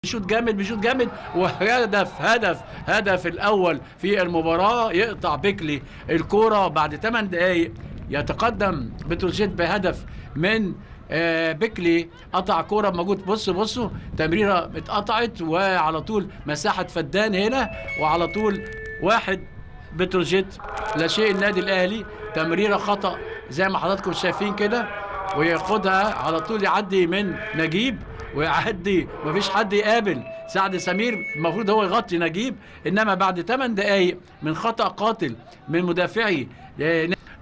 بيشوط جامد بيشوط جامد، هدف الاول في المباراه. يقطع بيكلي الكوره بعد 8 دقائق، يتقدم بتروجيت بهدف من بيكلي. قطع كوره موجود. بصوا تمريره اتقطعت، وعلى طول مساحه فدان هنا، وعلى طول واحد بتروجيت لا شيء. النادي الاهلي تمريره خطا زي ما حضراتكم شايفين كده، وياخدها على طول، يعدي من نجيب ويعدي، مفيش حد يقابل سعد سمير، المفروض هو يغطي نجيب. انما بعد 8 دقائق من خطا قاتل من مدافعي،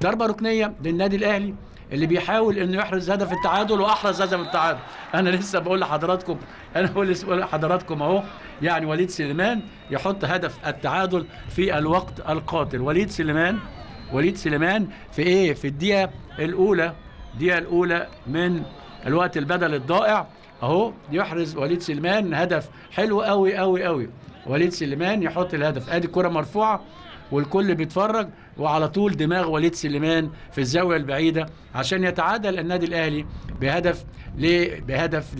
ضربه ركنيه للنادي الاهلي اللي بيحاول انه يحرز هدف التعادل، واحرز هدف التعادل. انا لسه بقول لحضراتكم اهو، يعني وليد سليمان يحط هدف التعادل في الوقت القاتل. وليد سليمان في ايه؟ في الدقيقه الاولى من الوقت البدل الضائع اهو، يحرز وليد سليمان هدف حلو قوي قوي قوي. وليد سليمان يحط الهدف. ادي الكره مرفوعه والكل بيتفرج، وعلى طول دماغ وليد سليمان في الزاويه البعيده عشان يتعادل النادي الاهلي بهدف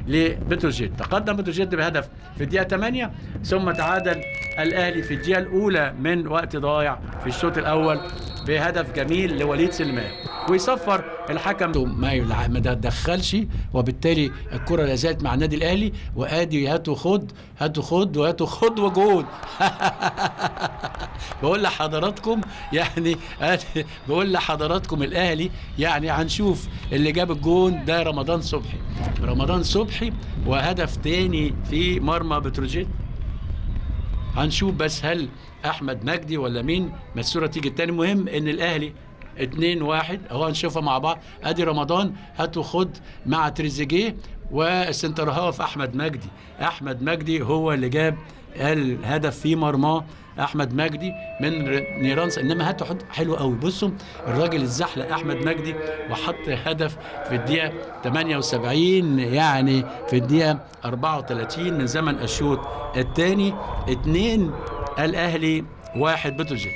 لبتروجيت. تقدم بتروجيت بهدف في الدقيقه 8، ثم تعادل الاهلي في الدقيقه الاولى من وقت ضايع في الشوط الاول بهدف جميل لوليد سليمان. ويصفر الحكم ما تدخلش، وبالتالي الكره لا زالت مع النادي الاهلي. وادي هاتوا خد وجول. بقول لحضراتكم الاهلي يعني هنشوف اللي جاب الجون ده رمضان صبحي، وهدف تاني في مرمى بتروجيت. هنشوف بس هل احمد مجدي ولا مين، ما الصوره تيجي التاني. مهم ان الاهلي 2-1 اهو، هنشوفها مع بعض. ادي رمضان هاتوا خد مع تريزيجيه، والسنتر هاف احمد مجدي هو اللي جاب الهدف في مرماه. احمد مجدي من نيرانس. انما هاتوا حلو قوي. بصوا الراجل الزحلق احمد مجدي، وحط هدف في الدقيقه 78، يعني في الدقيقه 34 من زمن الشوط الثاني. 2 الاهلي 1 بتروجيت.